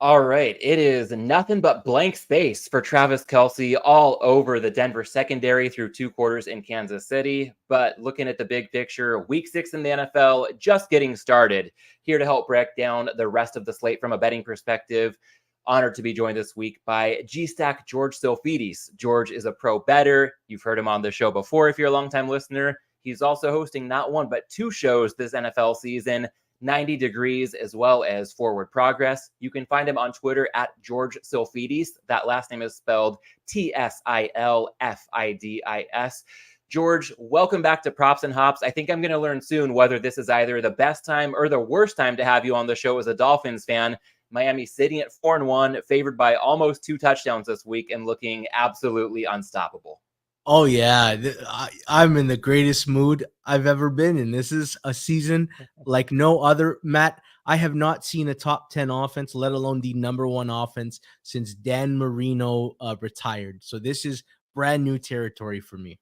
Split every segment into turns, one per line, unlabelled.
All right, it is nothing but blank space for Travis Kelce all over the Denver secondary through 2 quarters in Kansas City. But looking at the big picture, week 6 in the NFL just getting started. Here to help break down the rest of the slate from a betting perspective. Honored to be joined this week by G-Stack George Tsilfidis. George is a pro bettor. You've heard him on the show before if you're a longtime listener. He's also hosting not one, but 2 shows this NFL season. 90 Degrees, as well as Forward Progress. You can find him on Twitter at George Tsilfidis. That last name is spelled Tsilfidis. George, welcome back to Props and Hops. I think I'm going to learn soon whether this is either the best time or the worst time to have you on the show as a Dolphins fan. Miami sitting at 4-1, favored by almost 2 touchdowns this week and looking absolutely unstoppable.
Oh, yeah. I'm in the greatest mood I've ever been in. This is a season like no other. Matt, I have not seen a top 10 offense, let alone the number 1 offense, since Dan Marino retired. So this is brand new territory for me.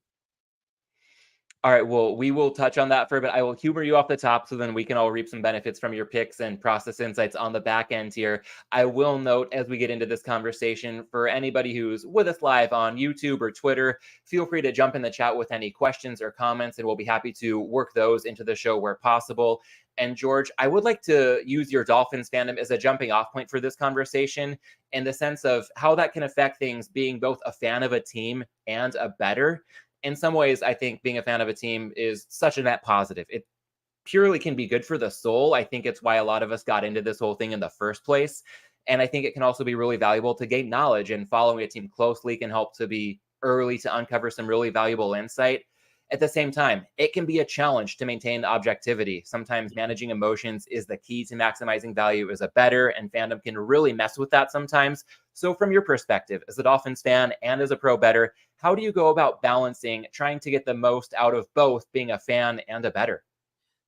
All right, well, we will touch on that for a bit. I will humor you off the top so then we can all reap some benefits from your picks and process insights on the back end here. I will note as we get into this conversation, for anybody who's with us live on YouTube or Twitter, feel free to jump in the chat with any questions or comments, and we'll be happy to work those into the show where possible. And George, I would like to use your Dolphins fandom as a jumping off point for this conversation in the sense of how that can affect things being both a fan of a team and a bettor. In some ways, I think being a fan of a team is such a net positive. It purely can be good for the soul. I think it's why a lot of us got into this whole thing in the first place. And I think it can also be really valuable to gain knowledge, and following a team closely can help to be early to uncover some really valuable insight. At the same time, it can be a challenge to maintain objectivity. Sometimes managing emotions is the key to maximizing value as a bettor, and fandom can really mess with that sometimes. So from your perspective, as a Dolphins fan and as a pro bettor, how do you go about balancing trying to get the most out of both being a fan and a bettor?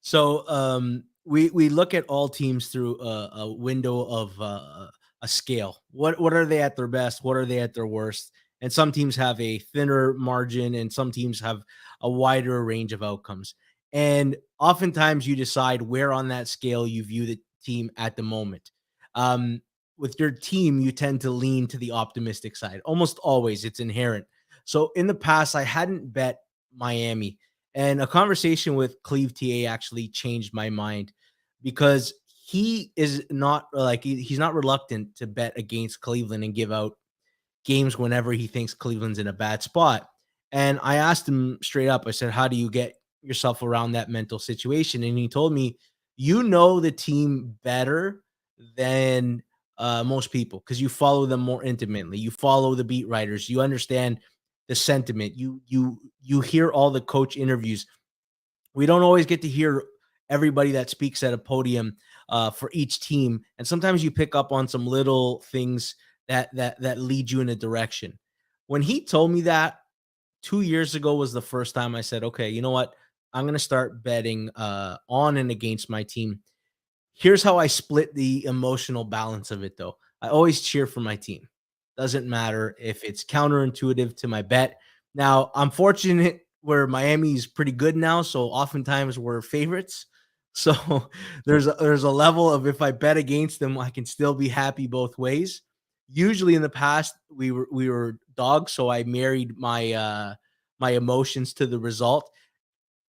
So we look at all teams through a window of a scale. What are they at their best? What are they at their worst? And some teams have a thinner margin, and some teams have a wider range of outcomes. And oftentimes, you decide where on that scale you view the team at the moment. Um, with your team, you tend to lean to the optimistic side. Almost always, it's inherent. So in the past, I hadn't bet Miami, and a conversation with Cleve TA actually changed my mind because he is not like he's not reluctant to bet against Cleveland and give out games whenever he thinks Cleveland's in a bad spot. And I asked him straight up, I said, how do you get yourself around that mental situation? And he told me, you know the team better than most people because you follow them more intimately. You follow the beat writers. You understand the sentiment. You hear all the coach interviews. We don't always get to hear everybody that speaks at a podium for each team, and sometimes you pick up on some little things that lead you in a direction. When he told me that 2 years ago was the first time I said, okay, you know what? I'm going to start betting on and against my team. Here's how I split the emotional balance of it, though. I always cheer for my team. Doesn't matter if it's counterintuitive to my bet. Now, I'm fortunate where Miami's pretty good now, so oftentimes we're favorites. So there's a level of if I bet against them, I can still be happy both ways. Usually in the past we were dogs, so I married my emotions to the result.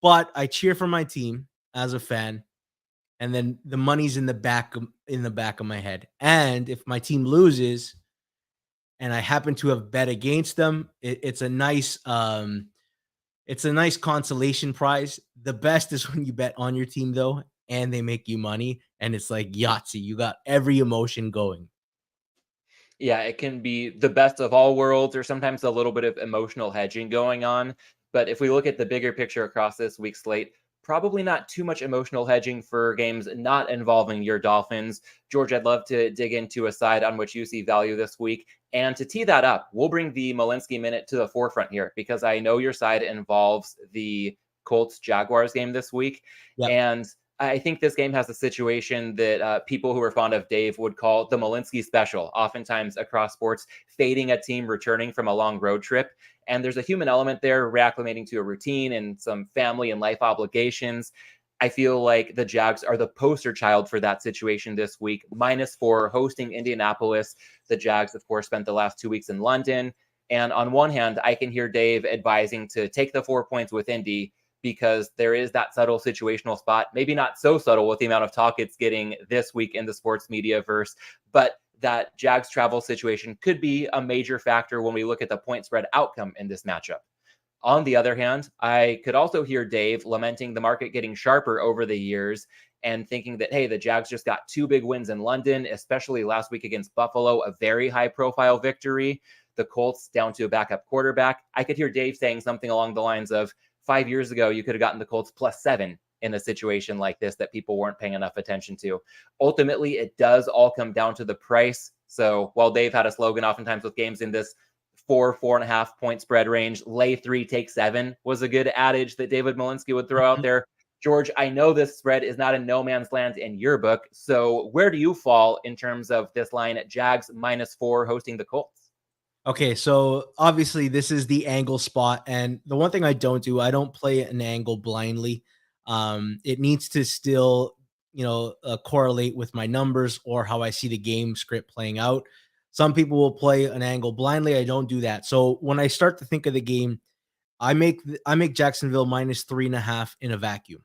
But I cheer for my team as a fan, and then the money's in the back of my head. And if my team loses and I happen to have bet against them, it's a nice consolation prize. The best is when you bet on your team though, and they make you money, and it's like Yahtzee. You got every emotion going.
Yeah, it can be the best of all worlds or sometimes a little bit of emotional hedging going on. But if we look at the bigger picture across this week's slate, probably not too much emotional hedging for games not involving your Dolphins. George, I'd love to dig into a side on which you see value this week. And to tee that up, we'll bring the Malinsky minute to the forefront here because I know your side involves the Colts Jaguars game this week.
Yep.
And I think this game has a situation that people who are fond of Dave would call the Malinsky special, oftentimes across sports, fading a team returning from a long road trip. And there's a human element there, reacclimating to a routine and some family and life obligations. I feel like the Jags are the poster child for that situation this week. -4 hosting Indianapolis. The Jags, of course, spent the last 2 weeks in London. And on one hand, I can hear Dave advising to take the 4 points with Indy because there is that subtle situational spot. Maybe not so subtle with the amount of talk it's getting this week in the sports media verse, but that Jags travel situation could be a major factor when we look at the point spread outcome in this matchup. On the other hand, I could also hear Dave lamenting the market getting sharper over the years and thinking that, hey, the Jags just got 2 big wins in London, especially last week against Buffalo, a very high profile victory. The Colts down to a backup quarterback. I could hear Dave saying something along the lines of 5 years ago, you could have gotten the Colts +7 in a situation like this that people weren't paying enough attention to. Ultimately, it does all come down to the price. So while Dave had a slogan oftentimes with games in this 4.5 point spread range, lay 3, take 7 was a good adage that David Malinsky would throw out there. George, I know this spread is not in no man's land in your book. So where do you fall in terms of this line at Jags -4 hosting the Colts?
Okay, so obviously this is the angle spot, and the one thing I don't do, I don't play an angle blindly. It needs to still, correlate with my numbers or how I see the game script playing out. Some people will play an angle blindly. I don't do that. So when I start to think of the game, I make Jacksonville -3.5 in a vacuum,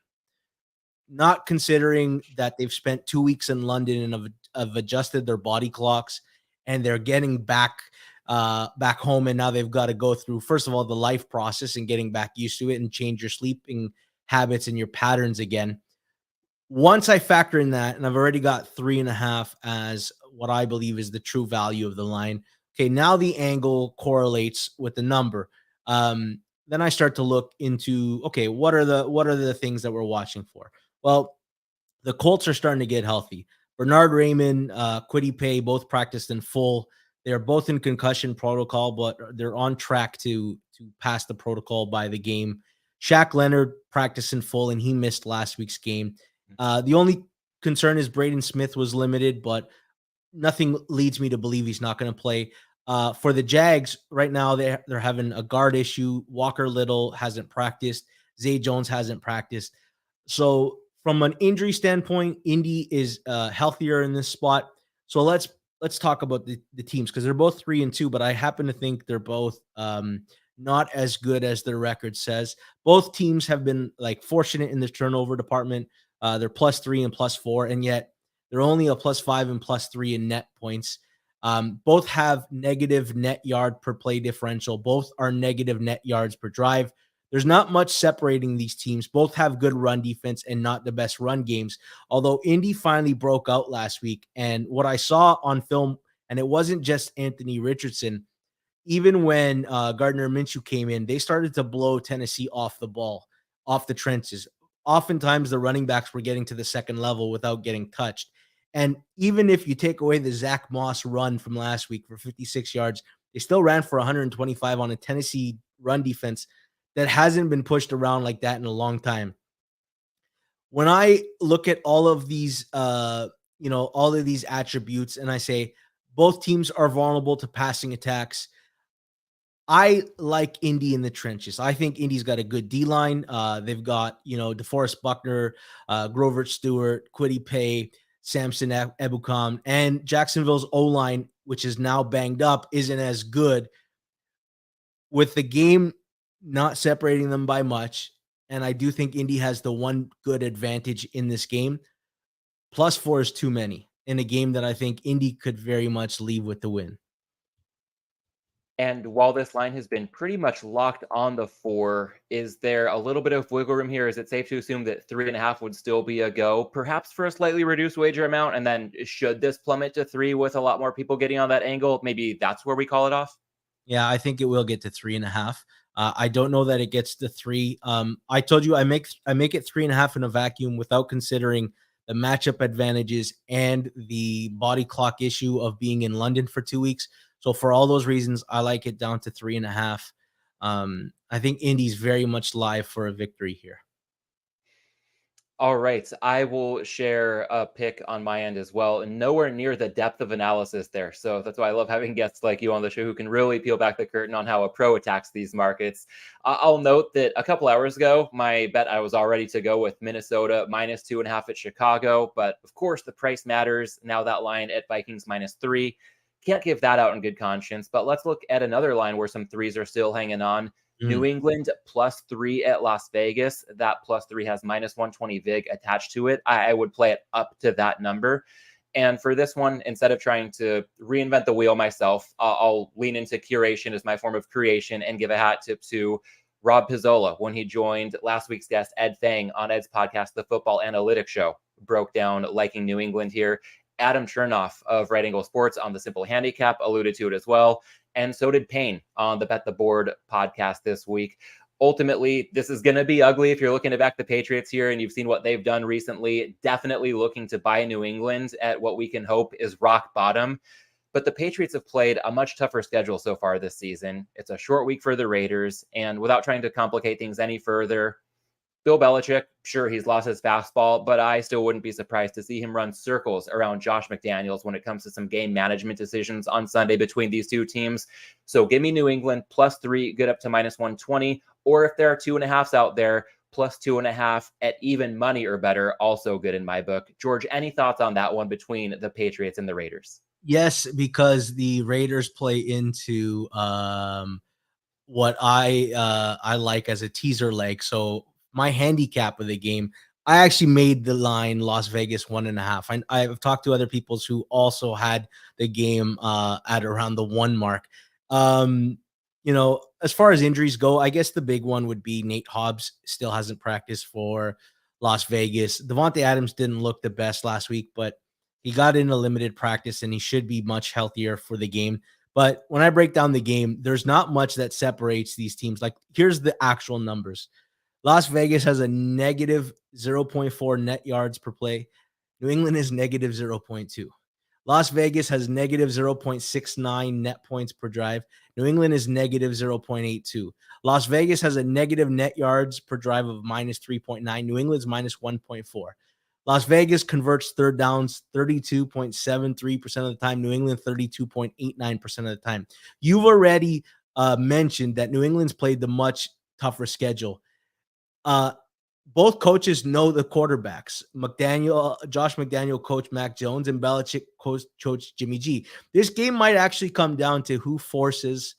not considering that they've spent 2 weeks in London and have adjusted their body clocks, and they're getting back home, and now they've got to go through, first of all, the life process and getting back used to it and change your sleeping habits and your patterns again. Once I factor in that, and I've already got 3.5 as what I believe is the true value of the line. Okay, now the angle correlates with the number. Then I start to look into, okay, what are the things that we're watching for? Well, the Colts are starting to get healthy. Bernard Raymond, Kwity Paye both practiced in full. They're both in concussion protocol, but they're on track to pass the protocol by the game. Shaq Leonard practiced in full, and he missed last week's game. The only concern is Braden Smith was limited, but nothing leads me to believe he's not going to play. For the Jags, right now they're having a guard issue. Walker Little hasn't practiced. Zay Jones hasn't practiced. So from an injury standpoint, Indy is healthier in this spot. So let's talk about the teams, because they're both 3-2, but I happen to think they're both not as good as their record says. Both teams have been like fortunate in the turnover department. They're +3 and +4, and yet they're only a +5 and +3 in net points. Both have negative net yard per play differential. Both are negative net yards per drive. There's not much separating these teams. Both have good run defense and not the best run games. Although Indy finally broke out last week, and what I saw on film, and it wasn't just Anthony Richardson, even when Gardner Minshew came in, they started to blow Tennessee off the ball, off the trenches. Oftentimes, the running backs were getting to the second level without getting touched. And even if you take away the Zach Moss run from last week for 56 yards, they still ran for 125 on a Tennessee run defense that hasn't been pushed around like that in a long time. When I look at all of these attributes, and I say both teams are vulnerable to passing attacks, I like Indy in the trenches. I think Indy's got a good D line. They've got, DeForest Buckner, Grover Stewart, Kwity Paye, Samson Ebukam, and Jacksonville's O line, which is now banged up, isn't as good, with the game not separating them by much. And I do think Indy has the one good advantage in this game. +4 is too many in a game that I think Indy could very much leave with the win.
And while this line has been pretty much locked on the 4, is there a little bit of wiggle room here? Is it safe to assume that 3.5 would still be a go, perhaps for a slightly reduced wager amount? And then should this plummet to 3 with a lot more people getting on that angle, maybe that's where we call it off?
Yeah, I think it will get to 3.5. I don't know that it gets to 3. I told you I make it 3.5 in a vacuum without considering the matchup advantages and the body clock issue of being in London for 2 weeks. So for all those reasons, I like it down to 3.5. I think Indy's very much live for a victory here.
All right. I will share a pick on my end as well, and nowhere near the depth of analysis there. So that's why I love having guests like you on the show who can really peel back the curtain on how a pro attacks these markets. I'll note that a couple hours ago, my bet I was all ready to go with Minnesota -2.5 at Chicago, but of course the price matters. Now that line at Vikings -3. Can't give that out in good conscience. But let's look at another line where some threes are still hanging on. New
Mm.
England +3 at Las Vegas. That +3 has -120 VIG attached to it. I would play it up to that number. And for this one, instead of trying to reinvent the wheel myself, I'll lean into curation as my form of creation and give a hat tip to Rob Pizzola when he joined last week's guest, Ed Fang, on Ed's podcast, The Football Analytics Show. Broke down liking New England here. Adam Chernoff of Right Angle Sports on the Simple Handicap alluded to it as well. And so did Payne on the Bet the Board podcast this week. Ultimately, this is going to be ugly if you're looking to back the Patriots here and you've seen what they've done recently. Definitely looking to buy New England at what we can hope is rock bottom. But the Patriots have played a much tougher schedule so far this season. It's a short week for the Raiders. And without trying to complicate things any further, Bill Belichick, sure, he's lost his fastball, but I still wouldn't be surprised to see him run circles around Josh McDaniels when it comes to some game management decisions on Sunday between these two teams. So give me New England +3, good up to -120. Or if there are 2.5s out there, +2.5 at even money or better, also good in my book. George, any thoughts on that one between the Patriots and the Raiders?
Yes, because the Raiders play into what I like as a teaser leg. So my handicap of the game, I actually made the line Las Vegas 1.5. I've talked to other people who also had the game at around the 1 mark. As far as injuries go, I guess the big one would be Nate Hobbs still hasn't practiced for Las Vegas. Devontae Adams didn't look the best last week, but he got in a limited practice and he should be much healthier for the game. But when I break down the game, there's not much that separates these teams. Like, here's the actual numbers. Las Vegas has a negative 0.4 net yards per play. New England is negative 0.2. Las Vegas has negative 0.69 net points per drive. New England is negative 0.82. Las Vegas has a negative net yards per drive of -3.9. New England's -1.4. Las Vegas converts third downs 32.73% of the time. New England 32.89% of the time. You've already mentioned that New England's played the much tougher schedule. Both coaches know the quarterbacks. Josh McDaniel, coach Mac Jones, and Belichick, coach Jimmy G. This game might actually come down to who forces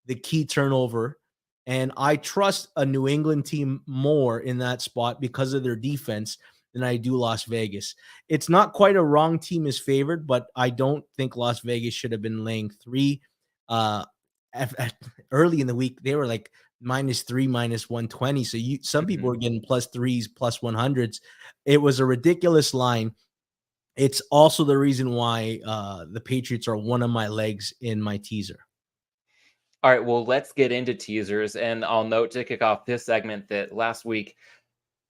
the key turnover. And I trust a New England team more in that spot because of their defense than I do Las Vegas. It's not quite a wrong team is favored, but I don't think Las Vegas should have been laying 3. Early in the week, they were like -3, -120. So some people were getting +3s, +100s. It was a ridiculous line. It's also the reason why the Patriots are one of my legs in my teaser.
All right, well, let's get into teasers. And I'll note to kick off this segment that last week,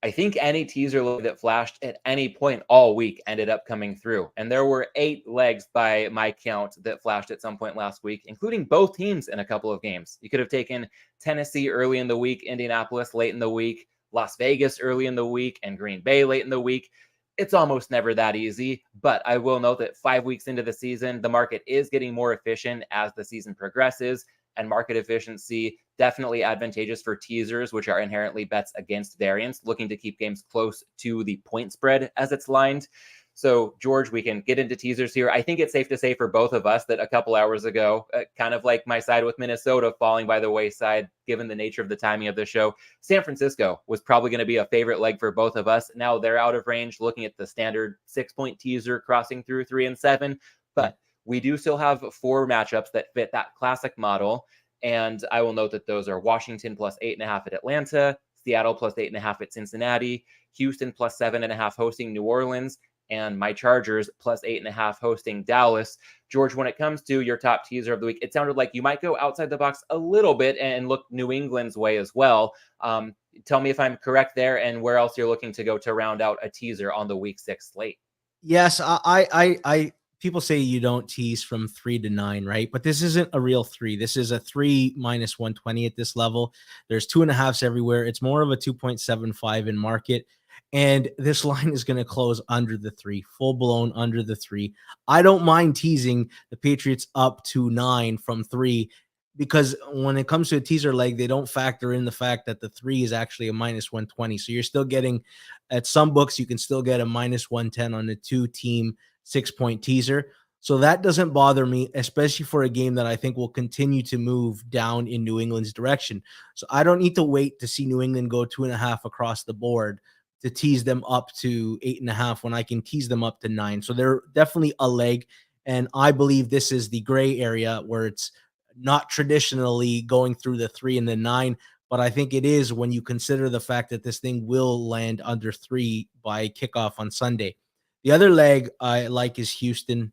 I think any teaser leg that flashed at any point all week ended up coming through. And there were 8 legs by my count that flashed at some point last week, including both teams in a couple of games. You could have taken Tennessee early in the week, Indianapolis late in the week, Las Vegas early in the week, and Green Bay late in the week. It's almost never that easy, but I will note that 5 weeks into the season, the market is getting more efficient as the season progresses, and market efficiency definitely advantageous for teasers, which are inherently bets against variance, looking to keep games close to the point spread as it's lined. So, George, we can get into teasers here. I think it's safe to say for both of us that a couple hours ago, kind of like my side with Minnesota falling by the wayside, given the nature of the timing of the show, San Francisco was probably going to be a favorite leg for both of us. Now they're out of range, looking at the standard 6-point teaser crossing through 3 and 7. But we do still have 4 matchups that fit that classic model. And I will note that those are Washington +8.5 at Atlanta, Seattle +8.5 at Cincinnati, Houston +7.5 hosting New Orleans, and my Chargers +8.5 hosting Dallas. George, when it comes to your top teaser of the week, it sounded like you might go outside the box a little bit and look New England's way as well. Tell me if I'm correct there, and where else you're looking to go to round out a teaser on the Week 6 slate.
Yes, I people say you don't tease from 3 to 9, right? But this isn't a real 3. This is a 3 -120 at this level. There's 2.5s everywhere. It's more of a 2.75 in market. And this line is going to close under the 3, full blown under the 3. I don't mind teasing the Patriots up to 9 from 3, because when it comes to a teaser leg, they don't factor in the fact that the 3 is actually a minus 120. So you're still getting, at some books, you can still get a minus 110 on a 2-team 6-point teaser. So that doesn't bother me, especially for a game that I think will continue to move down in New England's direction. So I don't need to wait to see New England go 2.5 across the board to tease them up to 8.5 when I can tease them up to 9. So they're definitely a leg. And I believe this is the gray area where it's not traditionally going through the 3 and the 9. But I think it is when you consider the fact that this thing will land under 3 by kickoff on Sunday. The other leg I like is Houston,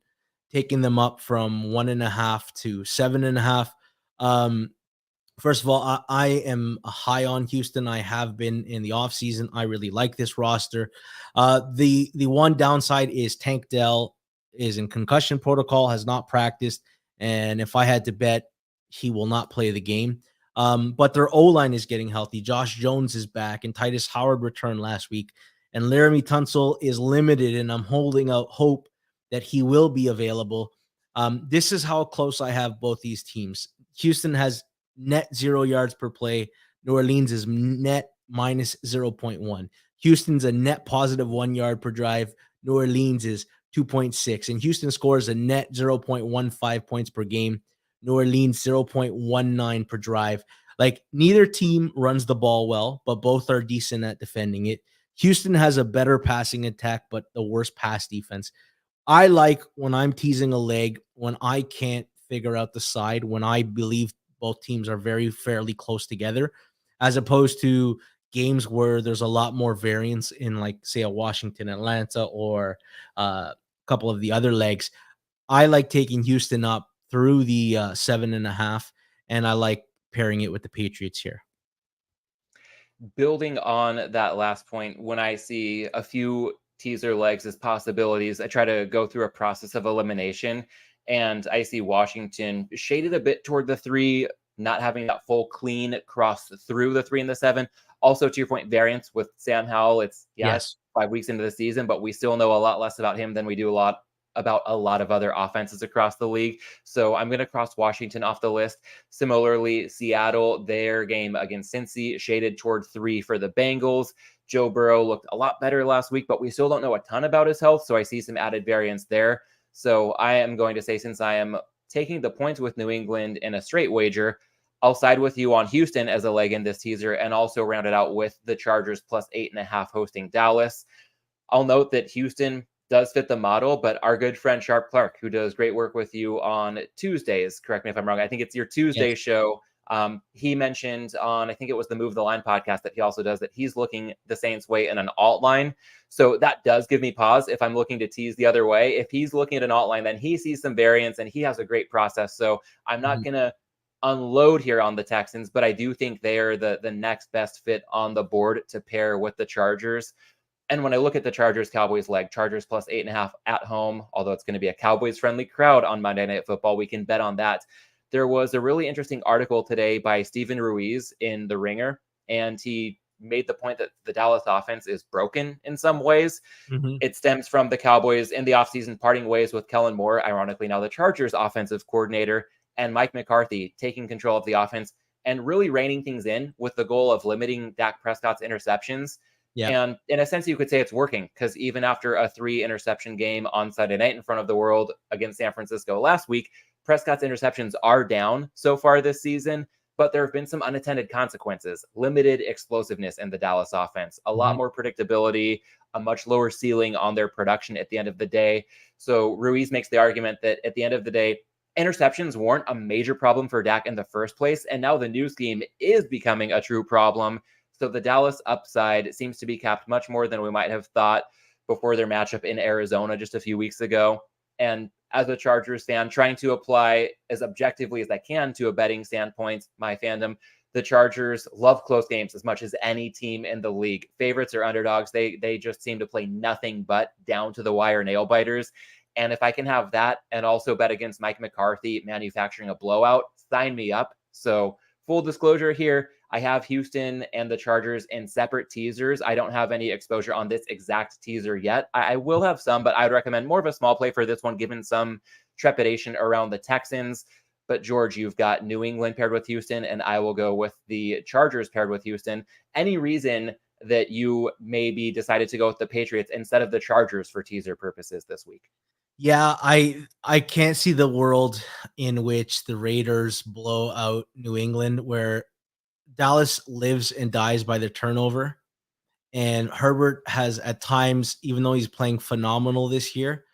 taking them up from 1.5 to 7.5. First of all, I am high on Houston. I have been in the offseason. I really like this roster. The one downside is Tank Dell is in concussion protocol, has not practiced, and if I had to bet, he will not play the game. But their O-line is getting healthy. Josh Jones is back, and Titus Howard returned last week, and Laramie Tunsil is limited, and I'm holding out hope that he will be available. This is how close I have both these teams. Houston has net 0 yards per play. New Orleans is net minus 0.1. Houston's a net positive 1 yard per drive. New Orleans is 2.6. And Houston scores a net 0.15 points per game. New Orleans 0.19 per drive. Like, neither team runs the ball well, but both are decent at defending it. Houston has a better passing attack, but the worst pass defense. I like when I'm teasing a leg, when I can't figure out the side, when I believe both teams are very fairly close together, as opposed to games where there's a lot more variance in, like, say, a Washington, Atlanta, or a couple of the other legs. I like taking Houston up through the 7.5, and I like pairing it with the Patriots here.
Building on that last point, when I see a few teaser legs as possibilities, I try to go through a process of elimination, and I see Washington shaded a bit toward the 3, not having that full clean cross through the 3 and the 7. Also, to your point, variance with Sam Howell. It's
Yes.
5 weeks into the season, but we still know a lot less about him than we do about a lot of other offenses across the league. So I'm going to cross Washington off the list. Similarly, Seattle, their game against Cincy shaded toward 3 for the Bengals. Joe Burrow looked a lot better last week, but we still don't know a ton about his health, so I see some added variance there. So I am going to say, since I am taking the points with New England in a straight wager, I'll side with you on Houston as a leg in this teaser, and also round it out with the Chargers plus 8.5 hosting Dallas. I'll note that Houston does fit the model, but our good friend Sharp Clark, who does great work with you on Tuesdays, correct me if I'm wrong, I think it's your Tuesday
Yes.
show. He mentioned on, I think it was the Move the Line podcast that he also does, that he's looking the Saints way in an alt line. So that does give me pause if I'm looking to tease the other way. If he's looking at an alt line, then he sees some variance and he has a great process. So I'm not going to unload here on the Texans, but I do think they are the next best fit on the board to pair with the Chargers. And when I look at the Chargers-Cowboys leg, Chargers plus 8.5 at home, although it's going to be a Cowboys-friendly crowd on Monday Night Football, we can bet on that. There was a really interesting article today by Steven Ruiz in The Ringer, and he made the point that the Dallas offense is broken in some ways.
Mm-hmm.
It stems from the Cowboys in the offseason parting ways with Kellen Moore, ironically now the Chargers offensive coordinator, and Mike McCarthy taking control of the offense and really reining things in with the goal of limiting Dak Prescott's interceptions.
Yeah.
And in a sense, you could say it's working, because even after a 3 interception game on Sunday night in front of the world against San Francisco last week, Prescott's interceptions are down so far this season, but there have been some unintended consequences, limited explosiveness in the Dallas offense, a lot more predictability, a much lower ceiling on their production at the end of the day. So Ruiz makes the argument that at the end of the day, interceptions weren't a major problem for Dak in the first place, and now the new scheme is becoming a true problem. So the Dallas upside seems to be capped much more than we might have thought before their matchup in Arizona just a few weeks ago. And as a Chargers fan, trying to apply as objectively as I can to a betting standpoint, my fandom, the Chargers love close games as much as any team in the league. Favorites or underdogs, they just seem to play nothing but down to the wire nail biters. And if I can have that and also bet against Mike McCarthy manufacturing a blowout, sign me up. So full disclosure here, I have Houston and the Chargers in separate teasers. I don't have any exposure on this exact teaser yet. I will have some, but I would recommend more of a small play for this one, given some trepidation around the Texans. But George, you've got New England paired with Houston, and I will go with the Chargers paired with Houston. Any reason that you maybe decided to go with the Patriots instead of the Chargers for teaser purposes this week?
Yeah, I can't see the world in which the Raiders blow out New England, where Dallas lives and dies by the turnover. And Herbert has at times, even though he's playing phenomenal this year,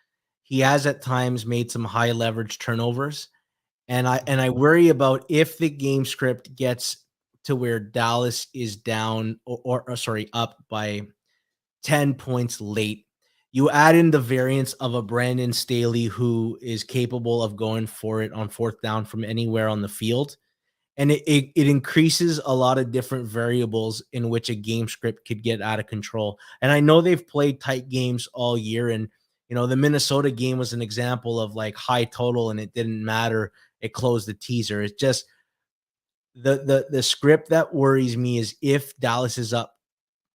he has at times made some high leverage turnovers. And I worry about if the game script gets to where Dallas is down or sorry, up by 10 points late. You add in the variance of a Brandon Staley who is capable of going for it on fourth down from anywhere on the field. And it increases a lot of different variables in which a game script could get out of control. And I know they've played tight games all year. And, the Minnesota game was an example of like high total and it didn't matter. It closed the teaser. It's just the script that worries me is if Dallas is up,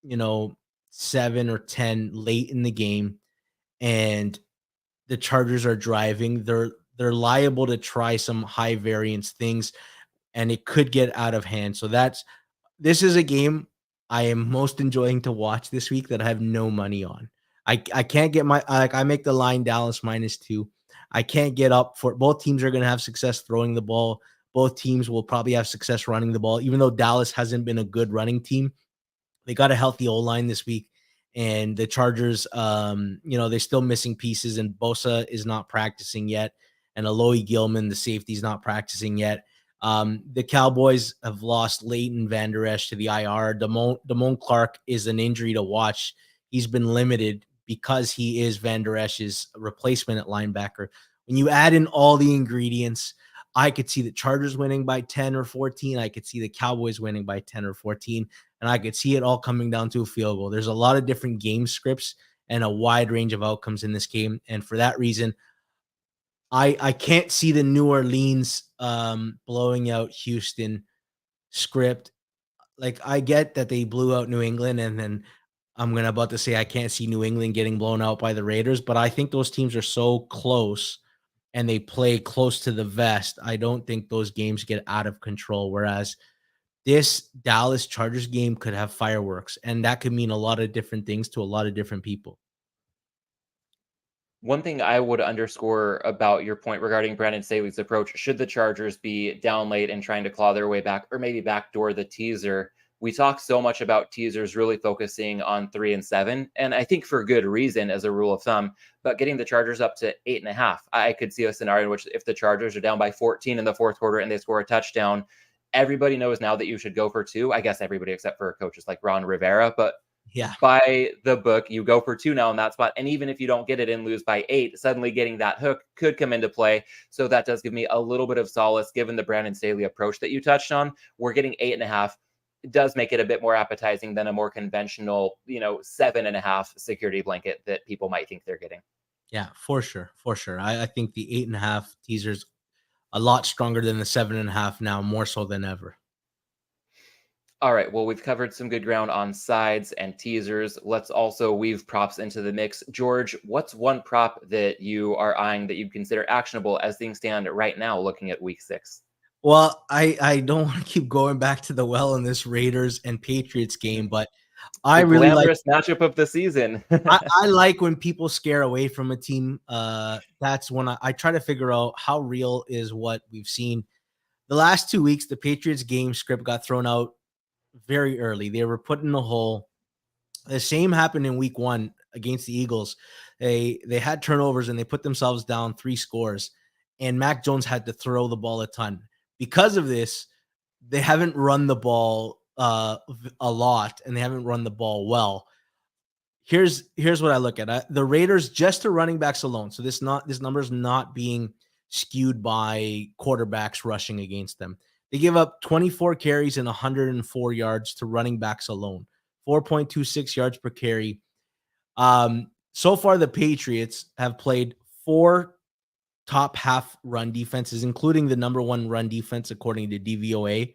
you know, 7 or 10 late in the game and the Chargers are driving, they're liable to try some high variance things and it could get out of hand. So this is a game I am most enjoying to watch this week that I have no money on. I can't get I make the line Dallas -2. I can't get up for both teams are going to have success throwing the ball. Both teams will probably have success running the ball, even though Dallas hasn't been a good running team. They got a healthy O-line this week, and the Chargers, they're still missing pieces, and Bosa is not practicing yet, and Aloy Gilman, the safety, is not practicing yet. The Cowboys have lost Leighton Vander Esch to the IR. Damone Clark is an injury to watch. He's been limited because he is Vander Esch's replacement at linebacker. When you add in all the ingredients, I could see the Chargers winning by 10 or 14. I could see the Cowboys winning by 10 or 14. And I could see it all coming down to a field goal. There's a lot of different game scripts and a wide range of outcomes in this game. And for that reason, I can't see the New Orleans blowing out Houston script. Like, I get that they blew out New England, and then I'm about to say I can't see New England getting blown out by the Raiders, but I think those teams are so close and they play close to the vest. I don't think those games get out of control. Whereas this Dallas Chargers game could have fireworks, and that could mean a lot of different things to a lot of different people.
One thing I would underscore about your point regarding Brandon Staley's approach, should the Chargers be down late and trying to claw their way back, or maybe backdoor the teaser? We talk so much about teasers really focusing on 3 and 7, and I think for good reason as a rule of thumb. But getting the Chargers up to 8.5, I could see a scenario in which if the Chargers are down by 14 in the fourth quarter and they score a touchdown, everybody knows now that you should go for 2. I guess everybody except for coaches like Ron Rivera, but
Yeah.
by the book, you go for 2 now in that spot. And even if you don't get it and lose by 8, suddenly getting that hook could come into play. So that does give me a little bit of solace given the Brandon Staley approach that you touched on. We're getting 8.5. It does make it a bit more appetizing than a more conventional, 7.5 security blanket that people might think they're getting.
Yeah, for sure. For sure. I think the 8.5 teasers a lot stronger than the 7.5 now, more so than ever.
All right. Well, we've covered some good ground on sides and teasers. Let's also weave props into the mix. George, what's one prop that you are eyeing that you'd consider actionable as things stand right now, looking at week 6?
Well, I don't want to keep going back to the well in this Raiders and Patriots game, but I
The
really like
glamorous matchup of the season.
I like when people scare away from a team. That's when I try to figure out how real is what we've seen. The last 2 weeks, the Patriots game script got thrown out very early. They were put in the hole. The same happened in week 1 against the Eagles. They had turnovers and they put themselves down 3 scores, and Mac Jones had to throw the ball a ton. Because of this, they haven't run the ball a lot, and they haven't run the ball well. Here's what I look at. The Raiders, just to running backs alone. So this number is not being skewed by quarterbacks rushing against them. They give up 24 carries and 104 yards to running backs alone, 4.26 yards per carry. So far, the Patriots have played 4 top half run defenses, including the number 1 run defense according to DVOA.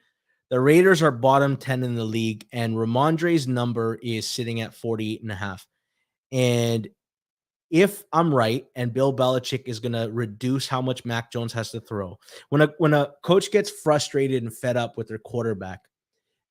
The Raiders are bottom 10 in the league, and Ramondre's number is sitting at 48.5. And if I'm right, and Bill Belichick is going to reduce how much Mac Jones has to throw, when a coach gets frustrated and fed up with their quarterback,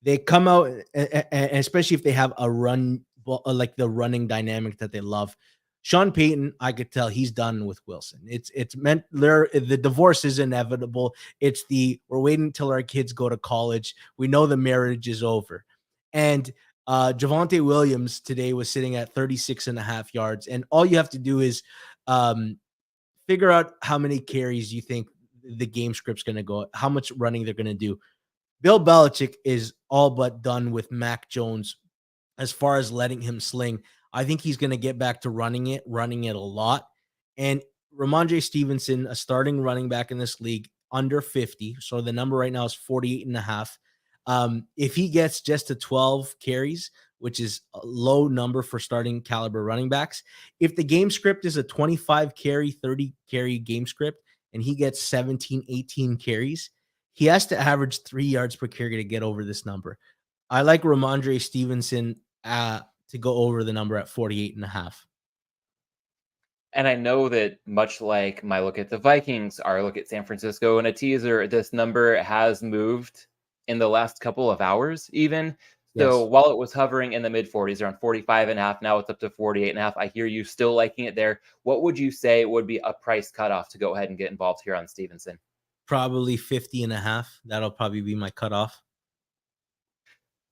they come out, and especially if they have a run, like the running dynamic that they love. Sean Payton, I could tell he's done with Wilson. It's meant the divorce is inevitable. It's the we're waiting until our kids go to college. We know the marriage is over. And Javonte Williams today was sitting at 36.5 yards. And all you have to do is um, figure out how many carries you think the game script's going to go, how much running they're going to do. Bill Belichick is all but done with Mac Jones as far as letting him sling. I think he's going to get back to running it a lot. And Ramondre Stevenson, a starting running back in this league, under 50. So the number right now is 48.5. If he gets just to 12 carries, which is a low number for starting caliber running backs, if the game script is a 25 carry, 30 carry game script, and he gets 17, 18 carries, he has to average 3 yards per carry to get over this number. I like Ramondre Stevenson to go over the number at 48.5.
And I know that much like my look at the Vikings, our look at San Francisco and a teaser, this number has moved in the last couple of hours, even. So
Yes.
while it was hovering in the mid 40s, around 45.5, now it's up to 48.5. I hear you still liking it there. What would you say would be a price cutoff to go ahead and get involved here on Stevenson?
Probably 50.5. That'll probably be my cutoff.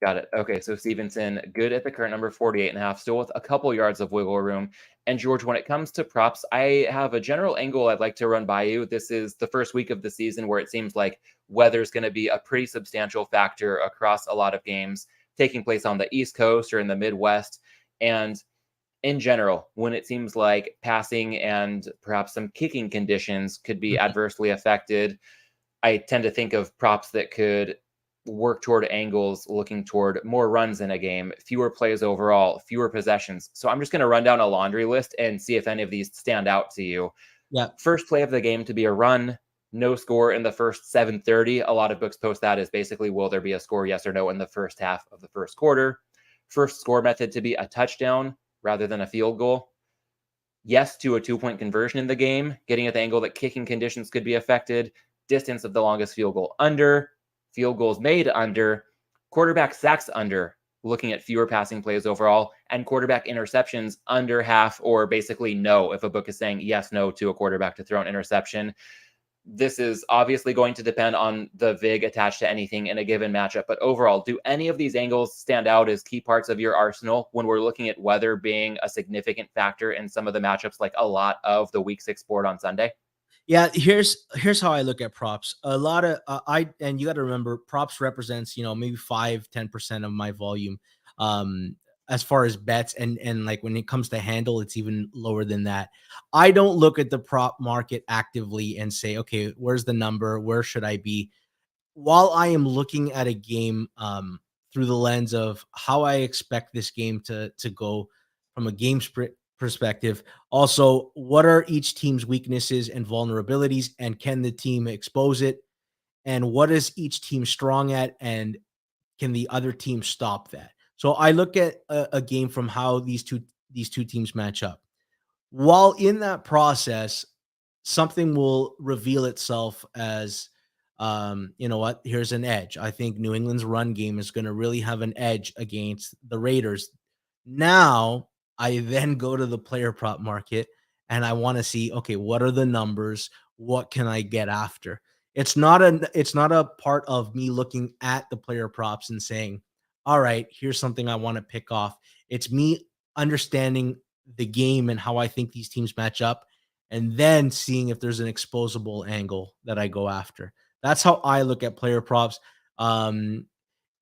Got it. Okay, so Stevenson, good at the current number 48.5, still with a couple yards of wiggle room. And George, when it comes to props, I have a general angle I'd like to run by you. This is the first week of the season where it seems like weather's going to be a pretty substantial factor across a lot of games taking place on the East Coast or in the Midwest. And in general, when it seems like passing and perhaps some kicking conditions could be
Mhm.
adversely affected, I tend to think of props that could work toward angles looking toward more runs in a game, fewer plays overall, fewer possessions. So I'm just going to run down a laundry list and see if any of these stand out to you.
Yeah.
First play of the game to be a run, no score in the first 7:30. A lot of books post that as basically, will there be a score, yes or no, in the first half of the first quarter? First score method to be a touchdown rather than a field goal. Yes to a 2-point conversion in the game, getting at the angle that kicking conditions could be affected, distance of the longest field goal under, field goals made under, quarterback sacks under, looking at fewer passing plays overall, and quarterback interceptions under half or basically no if a book is saying yes, no to a quarterback to throw an interception. This is obviously going to depend on the VIG attached to anything in a given matchup. But overall, do any of these angles stand out as key parts of your arsenal when we're looking at weather being a significant factor in some of the matchups, like a lot of the week 6 board on Sunday?
Yeah, here's how I look at props. A lot of I and you got to remember props represents, maybe 5-10% of my volume. Um as far as bets, and like when it comes to handle, it's even lower than that. I don't look at the prop market actively and say, okay, where's the number? Where should I be? While I am looking at a game through the lens of how I expect this game to go from a perspective, also what are each team's weaknesses and vulnerabilities, and can the team expose it? And what is each team strong at, and can the other team stop that? So I look at a game from how these two teams match up. While in that process, something will reveal itself as, you know what, here's an edge. I think New England's run game is going to really have an edge against the Raiders. Now, I then go to the player prop market and I want to see, okay, what are the numbers? What can I get after? It's not a part of me looking at the player props and saying, all right, here's something I want to pick off. It's me understanding the game and how I think these teams match up, and then seeing if there's an exposable angle that I go after. That's how I look at player props. Um,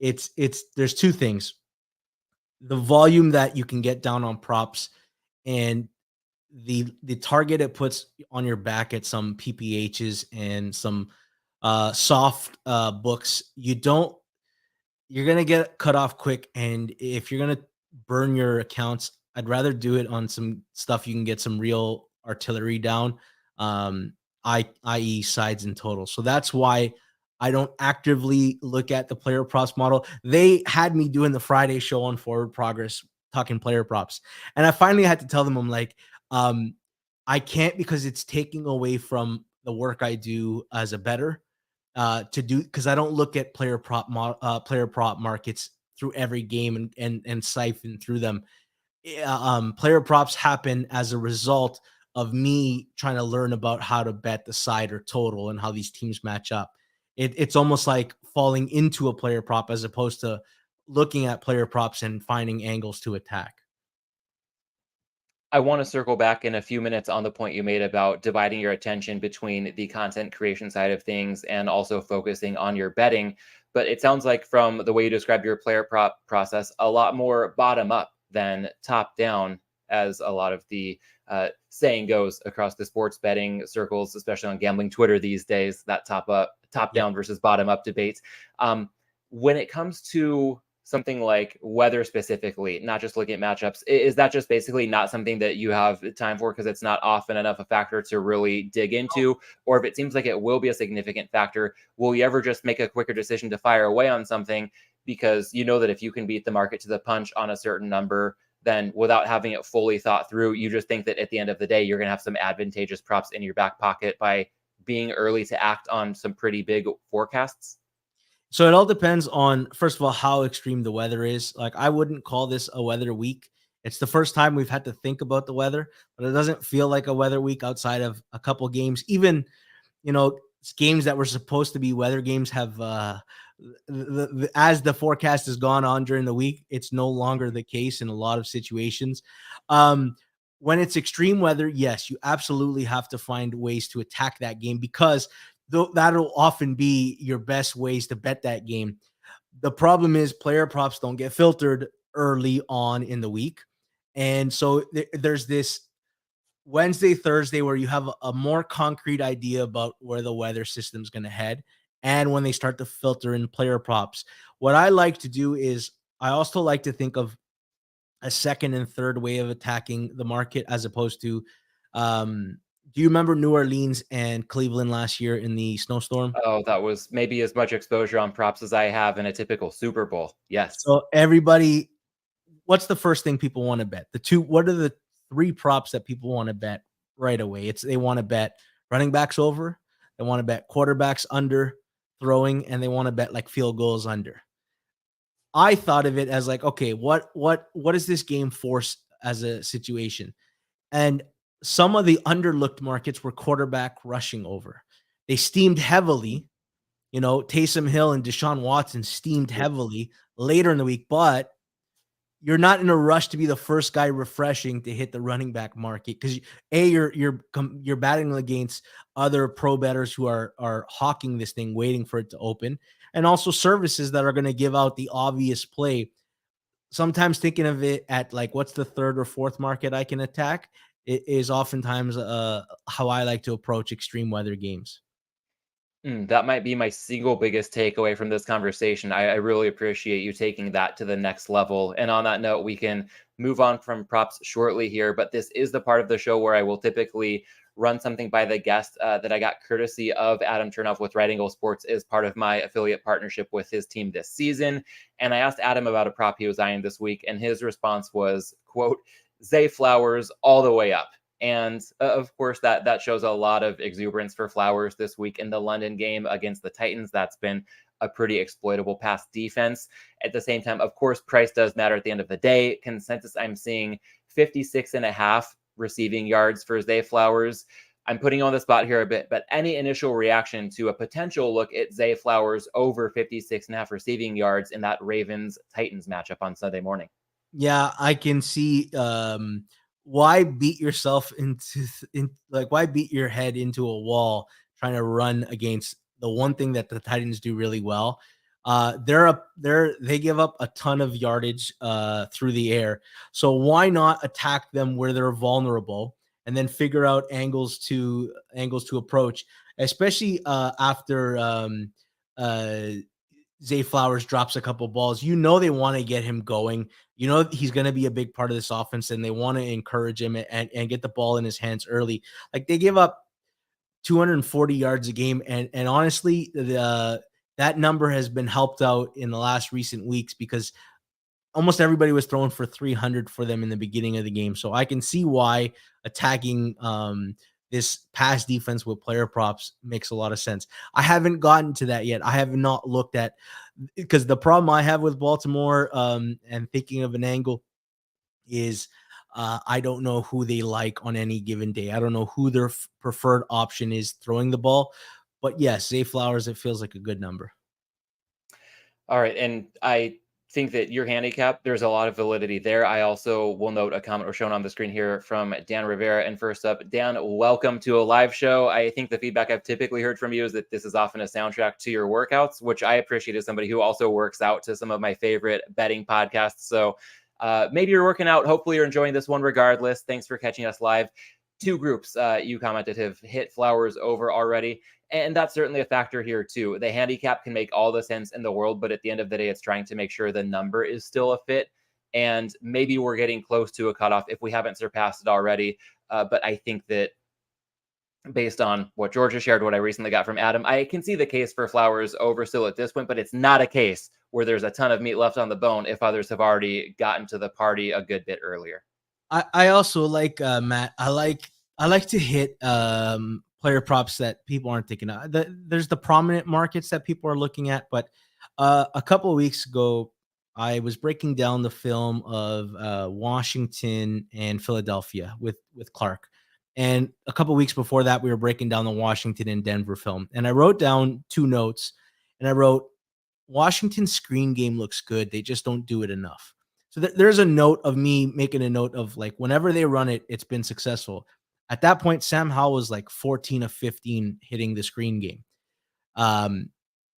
it's there's two things: the volume that you can get down on props, and the target it puts on your back at some PPHs and some soft books. You're gonna get cut off quick, and if you're gonna burn your accounts, I'd rather do it on some stuff you can get some real artillery down, um, i.e. sides and total. So that's why I don't actively look at the player props model. They had me doing the Friday show on Forward Progress talking player props. And I finally had to tell them, I'm like, um, I can't, because it's taking away from the work I do as a bettor to do, because I don't look at player prop markets through every game and siphon through them. Player props happen as a result of me trying to learn about how to bet the side or total and how these teams match up. It's almost like falling into a player prop as opposed to looking at player props and finding angles to attack.
I want to circle back in a few minutes on the point you made about dividing your attention between the content creation side of things and also focusing on your betting. But it sounds like from the way you described your player prop process, a lot more bottom up than top down, as a lot of the saying goes across the sports betting circles, especially on gambling Twitter these days. That top
Yep.
down versus bottom up debate. Um, when it comes to something like weather specifically, not just looking at matchups, is that just basically not something that you have time for because it's not often enough a factor to really dig into? Or if it seems like it will be a significant factor, will you ever just make a quicker decision to fire away on something because you know that if you can beat the market to the punch on a certain number, then without having it fully thought through, you just think that at the end of the day, you're going to have some advantageous props in your back pocket by being early to act on some pretty big forecasts?
So it all depends on, first of all, how extreme the weather is. Like, I wouldn't call this a weather week. It's the first time we've had to think about the weather, but it doesn't feel like a weather week outside of a couple games. Even, games that were supposed to be weather games have as the forecast has gone on during the week, it's no longer the case in a lot of situations. Um, when it's extreme weather, yes, you absolutely have to find ways to attack that game, because that'll often be your best ways to bet that game. The problem is player props don't get filtered early on in the week. And so there's this Wednesday, Thursday, where you have a more concrete idea about where the weather system's going to head. And when they start to filter in player props, what I like to do is I also like to think of a second and third way of attacking the market, as opposed to, do you remember New Orleans and Cleveland last year in the snowstorm?
Oh, that was maybe as much exposure on props as I have in a typical Super Bowl. Yes.
So everybody, what's the first thing people want to bet? What are the three props that people want to bet right away? They want to bet running backs over, they want to bet quarterbacks under throwing, and they want to bet like field goals under. I thought of it as like, okay, what is this game force as a situation? And some of the underlooked markets were quarterback rushing over. They steamed heavily. Taysom Hill and Deshaun Watson steamed heavily later in the week, but you're not in a rush to be the first guy refreshing to hit the running back market, because you're batting against other pro bettors who are hawking this thing, waiting for it to open, and also services that are going to give out the obvious play. Sometimes thinking of it at like, what's the third or fourth market I can attack, it is oftentimes how I like to approach extreme weather games.
That might be my single biggest takeaway from this conversation. I really appreciate you taking that to the next level. And on that note, we can move on from props shortly here. But this is the part of the show where I will typically run something by the guest that I got courtesy of Adam Chernoff with Right Angle Sports as part of my affiliate partnership with his team this season. And I asked Adam about a prop he was eyeing this week, and his response was, quote, Zay Flowers all the way up. And of course, that shows a lot of exuberance for Flowers this week in the London game against the Titans. That's been a pretty exploitable pass defense. At the same time, of course, price does matter at the end of the day. Consensus, I'm seeing 56.5 receiving yards for Zay Flowers. I'm putting you on the spot here a bit, but any initial reaction to a potential look at Zay Flowers over 56.5 receiving yards in that Ravens Titans matchup on Sunday morning?
Yeah, I can see why beat yourself why beat your head into a wall trying to run against the one thing that the Titans do really well. They give up a ton of yardage through the air. So why not attack them where they're vulnerable and then figure out angles to approach, especially after Zay Flowers drops a couple balls. They want to get him going. He's going to be a big part of this offense, and they want to encourage him and get the ball in his hands early. Like, they give up 240 yards a game, and honestly, that number has been helped out in the last recent weeks because almost everybody was throwing for 300 for them in the beginning of the game. So I can see why attacking this pass defense with player props makes a lot of sense. I haven't gotten to that yet. I have not looked at, because the problem I have with Baltimore and thinking of an angle is I don't know who they like on any given day. I don't know who their preferred option is throwing the ball. But yes, Zay Flowers, it feels like a good number.
All right. And I think that your handicap, there's a lot of validity there. I also will note a comment we're showing on the screen here from Dan Rivera. And first up, Dan, welcome to a live show. I think the feedback I've typically heard from you is that this is often a soundtrack to your workouts, which I appreciate as somebody who also works out to some of my favorite betting podcasts. So maybe you're working out. Hopefully you're enjoying this one regardless. Thanks for catching us live. Two groups you commented have hit Flowers over already. And that's certainly a factor here too. The handicap can make all the sense in the world, but at the end of the day, it's trying to make sure the number is still a fit. And maybe we're getting close to a cutoff if we haven't surpassed it already. But I think that based on what George has shared, what I recently got from Adam, I can see the case for Flowers over still at this point, but it's not a case where there's a ton of meat left on the bone if others have already gotten to the party a good bit earlier.
I also like Matt. I like to hit player props that people aren't thinking of. There's the prominent markets that people are looking at, but a couple of weeks ago, I was breaking down the film of Washington and Philadelphia with Clark, and a couple of weeks before that, we were breaking down the Washington and Denver film, and I wrote down two notes, and I wrote Washington's screen game looks good. They just don't do it enough. So there's a note of me making a note of like whenever they run it, it's been successful. At that point, Sam Howell was like 14 of 15 hitting the screen game. Um,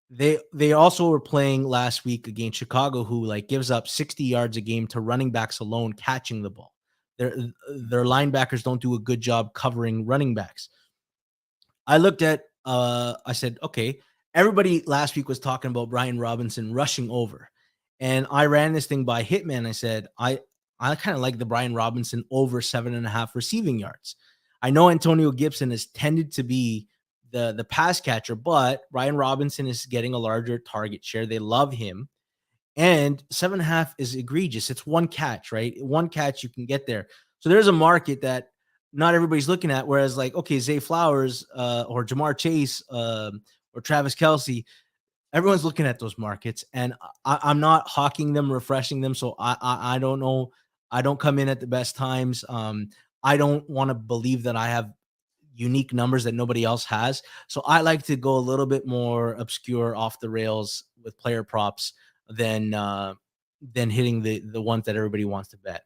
they also were playing last week against Chicago, who like gives up 60 yards a game to running backs alone catching the ball. Their linebackers don't do a good job covering running backs. I looked at I said, okay, everybody last week was talking about Brian Robinson rushing over. And I ran this thing by Hitman. I said, I kind of like the Brian Robinson over 7.5 receiving yards. I know Antonio Gibson has tended to be the pass catcher, but Brian Robinson is getting a larger target share. They love him. And 7.5 is egregious. It's one catch, right? One catch, you can get there. So there's a market that not everybody's looking at. Whereas, like, okay, Zay Flowers or Jamar Chase or Travis Kelce, everyone's looking at those markets, and I'm not hawking them, refreshing them. So I don't know. I don't come in at the best times. I don't want to believe that I have unique numbers that nobody else has. So I like to go a little bit more obscure, off the rails with player props than hitting the ones that everybody wants to bet.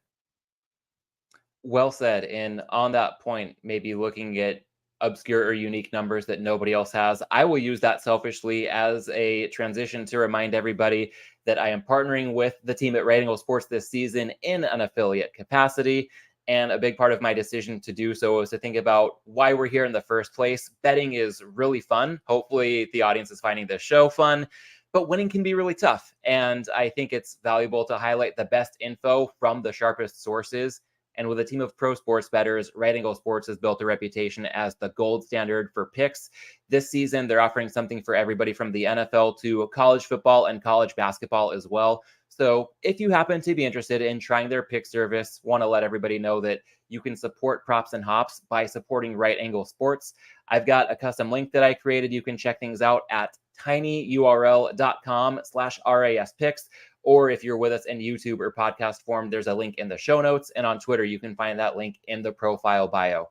Well said. And on that point, maybe looking at obscure or unique numbers that nobody else has, I will use that selfishly as a transition to remind everybody that I am partnering with the team at Right Angle Sports this season in an affiliate capacity. And a big part of my decision to do so is to think about why we're here in the first place. Betting is really fun. Hopefully, the audience is finding this show fun, but winning can be really tough. And I think it's valuable to highlight the best info from the sharpest sources. And with a team of pro sports bettors, Right Angle Sports has built a reputation as the gold standard for picks. This season, they're offering something for everybody from the NFL to college football and college basketball as well. So if you happen to be interested in trying their pick service, want to let everybody know that you can support Props and Hops by supporting Right Angle Sports. I've got a custom link that I created. You can check things out at tinyurl.com/raspicks. Or if you're with us in YouTube or podcast form, there's a link in the show notes. And on Twitter, you can find that link in the profile bio.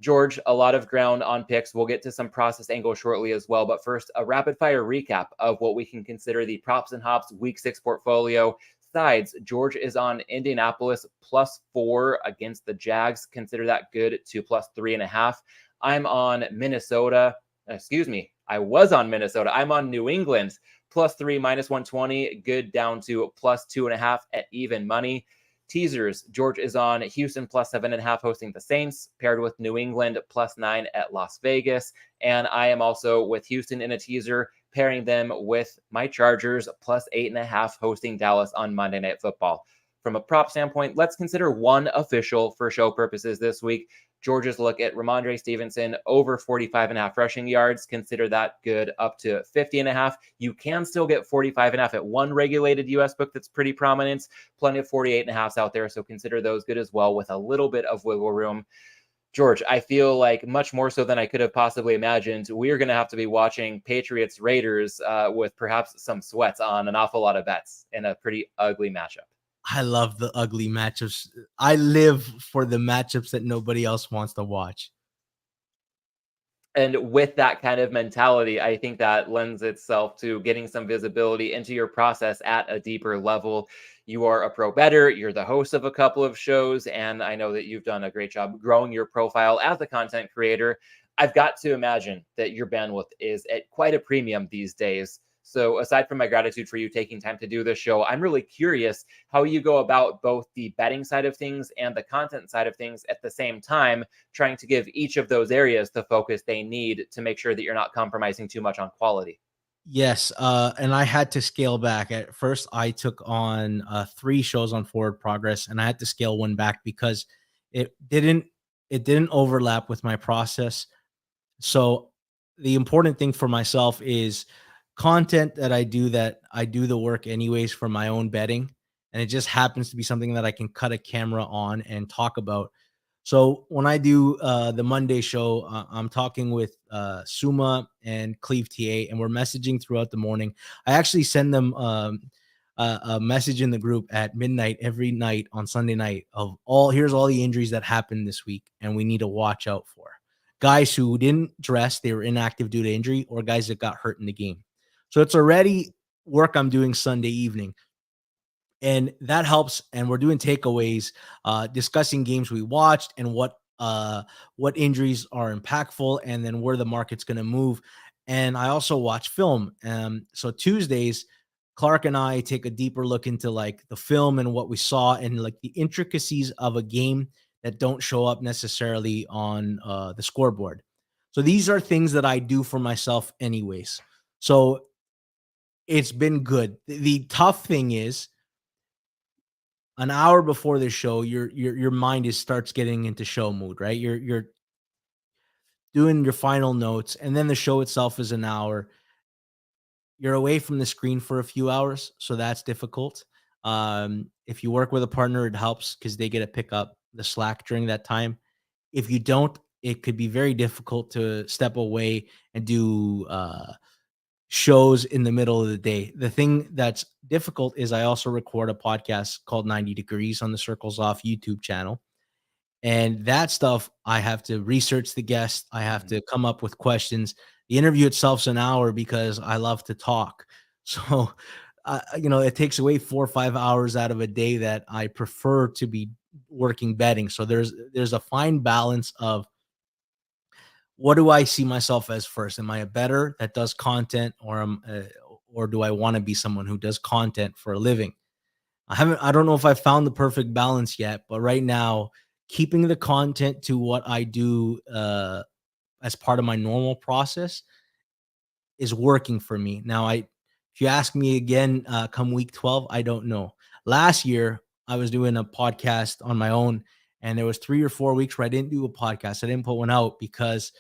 George, a lot of ground on picks. We'll get to some process angle shortly as well. But first, a rapid fire recap of what we can consider the Props and Hops Week 6 portfolio. Sides, George is on Indianapolis +4 against the Jags. Consider that good to +3.5. I'm on Minnesota. I was on Minnesota. I'm on New England +3 -120, good down to +2.5 at even money. Teasers, George is on Houston +7.5 hosting the Saints, paired with New England +9 at Las Vegas. And I am also with Houston in a teaser, pairing them with my Chargers +8.5 hosting Dallas on Monday Night Football. From a prop standpoint, let's consider one official for show purposes this week. George's look at Ramondre Stevenson over 45.5 rushing yards. Consider that good up to 50.5. You can still get 45.5 at one regulated US book that's pretty prominent. Plenty of 48.5s out there, so consider those good as well with a little bit of wiggle room. George, I feel like much more so than I could have possibly imagined, we're going to have to be watching Patriots Raiders with perhaps some sweats on an awful lot of bets in a pretty ugly matchup.
I love the ugly matchups. I live for the matchups that nobody else wants to watch.
And with that kind of mentality, I think that lends itself to getting some visibility into your process at a deeper level. You are a pro bettor, you're the host of a couple of shows, and I know that you've done a great job growing your profile as a content creator. I've got to imagine that your bandwidth is at quite a premium these days. So, aside from my gratitude for you taking time to do this show, I'm really curious how you go about both the betting side of things and the content side of things at the same time, trying to give each of those areas the focus they need to make sure that you're not compromising too much on quality.
Yes, and I had to scale back. At first, I took on 3 shows on Forward Progress, and I had to scale one back because it didn't it didn't overlap with my process. So the important thing for myself is content that I do the work anyways for my own betting, and it just happens to be something that I can cut a camera on and talk about. So when I do the Monday show, I'm talking with Suma and Cleve TA, and we're messaging throughout the morning. I actually send them a message in the group at midnight every night on Sunday night of here's all the injuries that happened this week, and we need to watch out for guys who didn't dress, they were inactive due to injury, or guys that got hurt in the game. So it's already work I'm doing Sunday evening, and that helps. And we're doing takeaways, discussing games we watched and what injuries are impactful, and then where the market's going to move. And I also watch film. So Tuesdays, Clark and I take a deeper look into like the film and what we saw and like the intricacies of a game that don't show up necessarily on the scoreboard. So these are things that I do for myself anyways. So it's been good. The tough thing is an hour before the show, your mind starts getting into show mood, right? You're doing your final notes, and then the show itself is an hour. You're away from the screen for a few hours, so that's difficult. If you work with a partner, it helps because they get to pick up the slack during that time. If you don't, it could be very difficult to step away and do shows in the middle of the day. The thing that's difficult is I also record a podcast called 90 Degrees on the Circles Off YouTube channel. And that stuff, I have to research the guest. I have to come up with questions. The interview itself's an hour because I love to talk. So, it takes away 4 or 5 hours out of a day that I prefer to be working betting. So there's a fine balance of what do I see myself as first? Am I a bettor that does content, or do I want to be someone who does content for a living? I don't know if I found the perfect balance yet, but right now, keeping the content to what I do as part of my normal process is working for me. Now, if you ask me again, come week 12, I don't know. Last year, I was doing a podcast on my own, and there was 3 or 4 weeks where I didn't do a podcast. I didn't put one out because,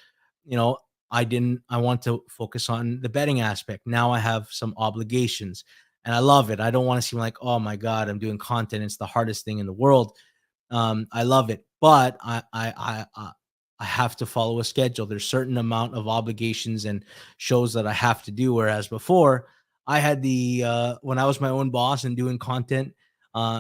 I want to focus on the betting aspect. Now I have some obligations, and I love it. I don't want to seem like, oh my God, I'm doing content. It's the hardest thing in the world. I love it, but I have to follow a schedule. There's certain amount of obligations and shows that I have to do. Whereas before, I had when I was my own boss and doing content,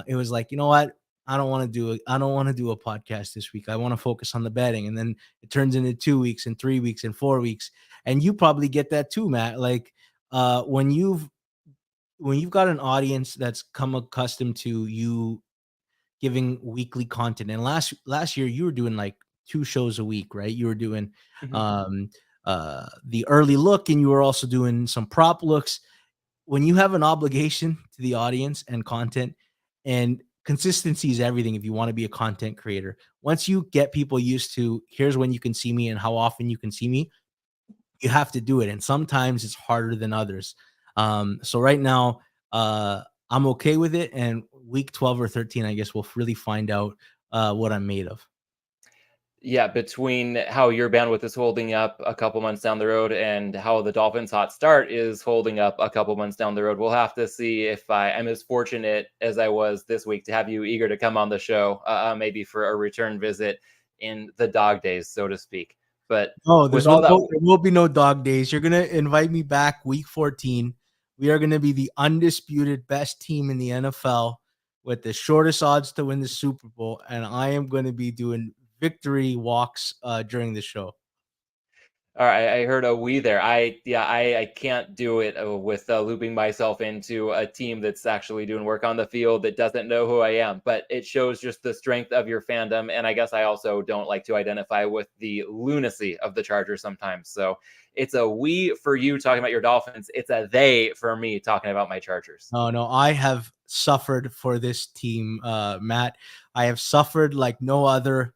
it was like, you know what? I don't want to do a podcast this week. I want to focus on the betting. And then it turns into 2 weeks and 3 weeks and 4 weeks. And you probably get that too, Matt. Like when you've got an audience that's come accustomed to you giving weekly content. And last year you were doing like 2 shows a week, right? You were doing
Mhm.
um the early look, and you were also doing some prop looks. When you have an obligation to the audience and content, and consistency is everything if you want to be a content creator. Once you get people used to here's when you can see me and how often you can see me, you have to do it. And sometimes it's harder than others. So right now, I'm okay with it. And week 12 or 13, I guess we'll really find out what I'm made of.
Yeah, between how your bandwidth is holding up a couple months down the road and how the Dolphins' hot start is holding up a couple months down the road, we'll have to see if I am as fortunate as I was this week to have you eager to come on the show, maybe for a return visit in the dog days, so to speak. But
Oh,
with all that,
there will be no dog days. You're gonna invite me back week 14. We are gonna be the undisputed best team in the NFL with the shortest odds to win the Super Bowl, and I am gonna be doing victory walks during the show.
all right, I heard a we there. I can't do it with looping myself into a team that's actually doing work on the field that doesn't know who I am. But it shows just the strength of your fandom, and I guess I also don't like to identify with the lunacy of the Chargers sometimes. So it's a we for you talking about your Dolphins. It's a they for me talking about my Chargers.
Oh no, I have suffered for this team, Matt. I have suffered like no other.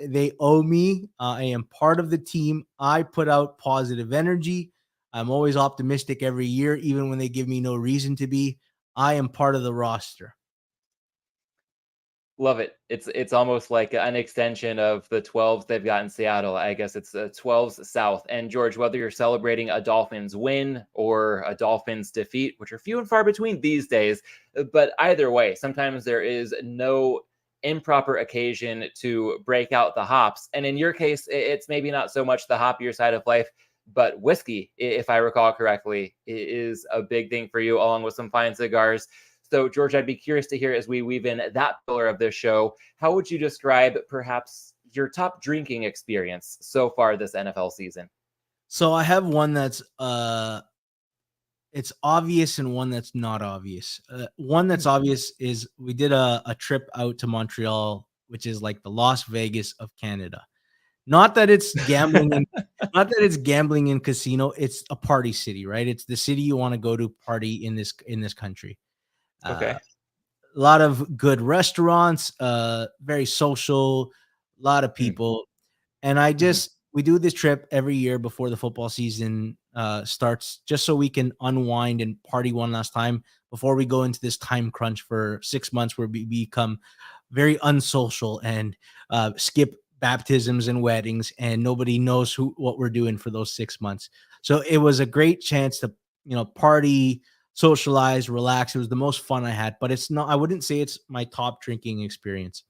They owe me. I am part of the team. I put out positive energy. I'm always optimistic every year, even when they give me no reason to be. I am part of the roster.
Love it. It's almost like an extension of the 12s they've got in Seattle. I guess it's 12s South. And George, whether you're celebrating a Dolphins win or a Dolphins defeat, which are few and far between these days, but either way, sometimes there is no improper occasion to break out the hops. And in your case, it's maybe not so much the hoppier side of life, but whiskey, if I recall correctly, is a big thing for you, along with some fine cigars. So, George, I'd be curious to hear as we weave in that pillar of this show, how would you describe perhaps your top drinking experience so far this NFL season?
So I have one that's it's obvious and one that's not obvious. One that's
Hmm.
obvious is we did a trip out to Montreal, which is like the Las Vegas of Canada. Not that it's gambling in not that it's gambling in casino, it's a party city, right? It's the city you wanna go to party in this country. Uh,
Okay.
a lot of good restaurants, very social, a lot of
Mm,
people, and I
mhm.
just we do this trip every year before the football season, starts just so we can unwind and party one last time before we go into this time crunch for 6 months where we become very unsocial and, skip baptisms and weddings, and nobody knows who what we're doing for those 6 months. So it was a great chance to, party, socialize, relax. It was the most fun I had, but it's not I wouldn't say it's my top drinking experience.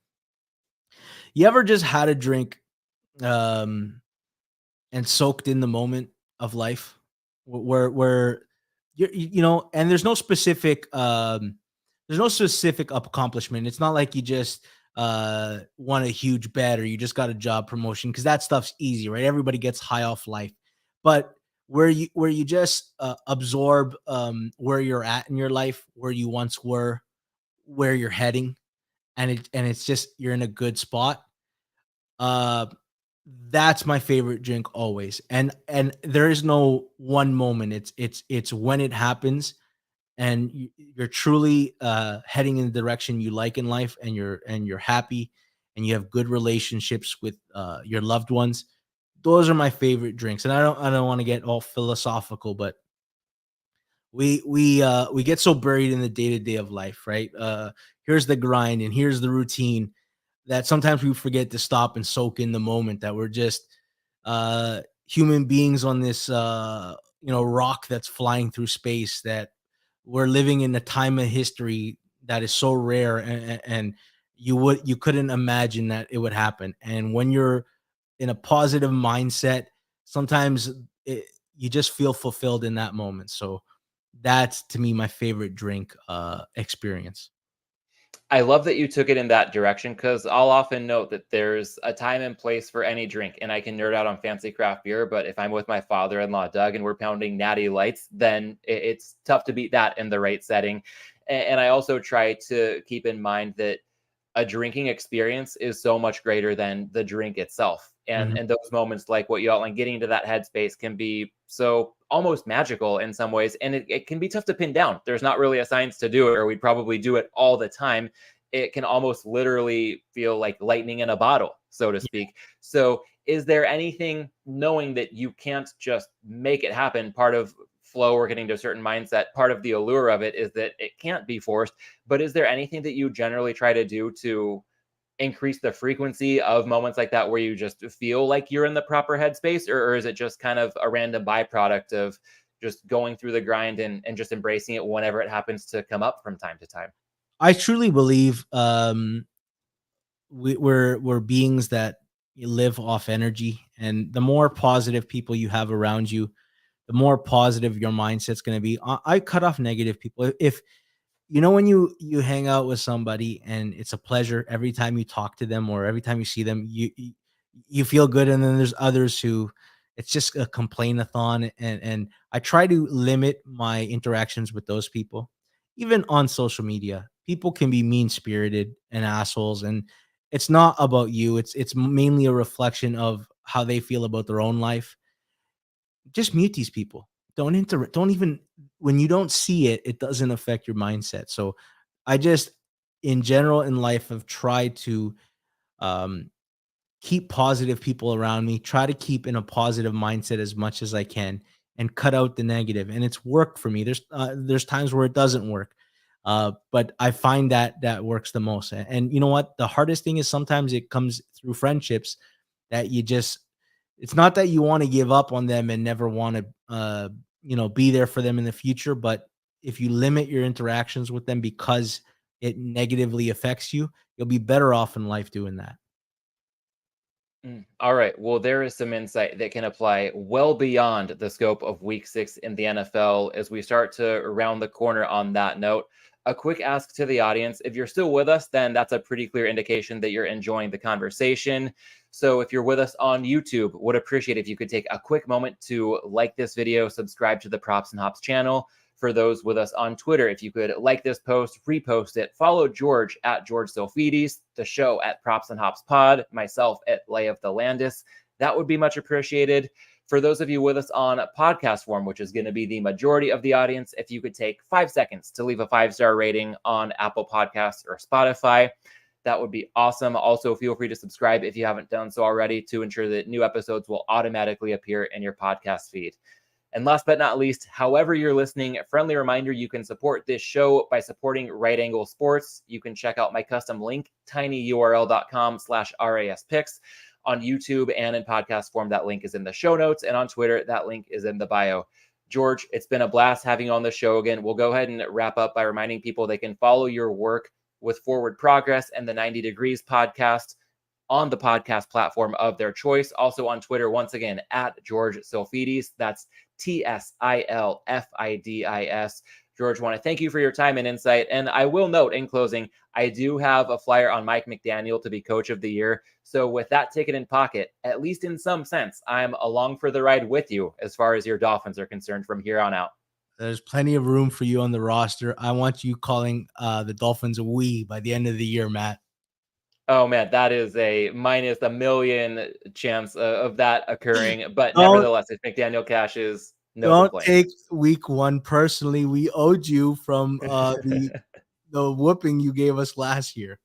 You ever just had a drink, um and soaked in the moment of life where and there's no specific accomplishment. It's not like you just won a huge bet or you just got a job promotion, because that stuff's easy, right? Everybody gets high off life. But where you just absorb where you're at in your life, where you once were, where you're heading, and it's just you're in a good spot. uh that's my favorite drink always. And there is no one moment. It's when it happens and you're truly heading in the direction you like in life, and you're happy and you have good relationships with your loved ones. Those are my favorite drinks. And I don't want to get all philosophical, but we get so buried in the day-to-day of life, right? Here's the grind and here's the routine that sometimes we forget to stop and soak in the moment, that we're just human beings on this rock that's flying through space, that we're living in a time of history that is so rare, and you couldn't imagine that it would happen. And when you're in a positive mindset, sometimes you just feel fulfilled in that moment. So that's, to me, my favorite drink experience.
I love that you took it in that direction because I'll often note that there's a time and place for any drink, and I can nerd out on fancy craft beer. But if I'm with my father-in-law Doug and we're pounding Natty Lights, then it's tough to beat that in the right setting. And I also try to keep in mind that a drinking experience is so much greater than the drink itself. And those moments, like what you outlined, getting into that headspace can be so almost magical in some ways. And it can be tough to pin down. There's not really a science to do it, or we'd probably do it all the time. It can almost literally feel like lightning in a bottle, so to speak. So is there anything, knowing that you can't just make it happen, part of flow or getting to a certain mindset, part of the allure of it is that it can't be forced, but is there anything that you generally try to do to increase the frequency of moments like that where you just feel like you're in the proper headspace, or is it just kind of a random byproduct of just going through the grind and just embracing it whenever it happens to come up from time to time?
I truly believe we're beings that live off energy, and the more positive people you have around you, the more positive your mindset's going to be. I cut off negative people. If you know, when you hang out with somebody and it's a pleasure every time you talk to them or every time you see them, you feel good, and then there's others who it's just a complain-a-thon, and I try to limit my interactions with those people. Even on social media, people can be mean-spirited and assholes, and it's not about you. It's mainly a reflection of how they feel about their own life. Just mute these people. Don't even, when you don't see it, it doesn't affect your mindset. So I just, in general in life, have tried to um keep positive people around me, try to keep in a positive mindset as much as I can, and cut out the negative. And it's worked for me. There's times where it doesn't work. But I find that that works the most. And you know what? The hardest thing is sometimes it comes through friendships that you just, it's not that you want to give up on them and never want to be there for them in the future, but if you limit your interactions with them because it negatively affects you, you'll be better off in life doing that.
All right. Well, there is some insight that can apply well beyond the scope of week 6 in the NFL as we start to round the corner on that note. A quick ask to the audience. If you're still with us, then that's a pretty clear indication that you're enjoying the conversation. So if you're with us on YouTube, would appreciate if you could take a quick moment to like this video, subscribe to the Props and Hops channel. For those with us on Twitter, if you could like this post, repost it, follow George at George Tsilfidis, the show at Props and Hops Pod, myself at Lay of the Landis. That would be much appreciated. For those of you with us on podcast form, which is going to be the majority of the audience, if you could take 5 seconds to leave a 5-star rating on Apple Podcasts or Spotify, that would be awesome. Also, feel free to subscribe if you haven't done so already to ensure that new episodes will automatically appear in your podcast feed. And last but not least, however you're listening, a friendly reminder, you can support this show by supporting Right Angle Sports. You can check out my custom link, tinyurl.com/raspicks. On YouTube and in podcast form, that link is in the show notes. And on Twitter, that link is in the bio. George, it's been a blast having you on the show again. We'll go ahead and wrap up by reminding people they can follow your work with Forward Progress and the 90 Degrees podcast on the podcast platform of their choice. Also on Twitter, once again, at George Tsilfidis. That's Tsilfidis. George, want to thank you for your time and insight. And I will note in closing, I do have a flyer on Mike McDaniel to be Coach of the Year. So with that ticket in pocket, at least in some sense, I'm along for the ride with you as far as your Dolphins are concerned from here on out.
There's plenty of room for you on the roster. I want you calling the Dolphins a we by the end of the year, Matt.
Oh man, that is a minus a million chance of that occurring. But
Don't
nevertheless, if McDaniel cashes, no
don't
complaints.
take week one personally. We owed you from the whooping you gave us last year.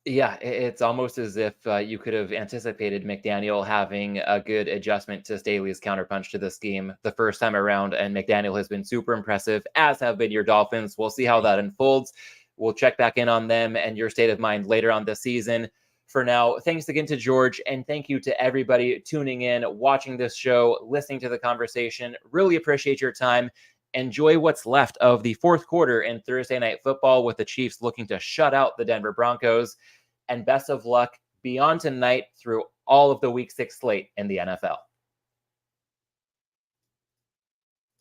Yeah, it's almost as if you could have anticipated McDaniel having a good adjustment to Staley's counterpunch to the scheme the first time around, and McDaniel has been super impressive, as have been your Dolphins. We'll see how that unfolds. We'll check back in on them and your state of mind later on this season. For now, thanks again to George, and thank you to everybody tuning in, watching this show, listening to the conversation. Really appreciate your time. Enjoy what's left of the fourth quarter in Thursday Night Football with the Chiefs looking to shut out the Denver Broncos. And best of luck beyond tonight through all of the Week 6 slate in the NFL.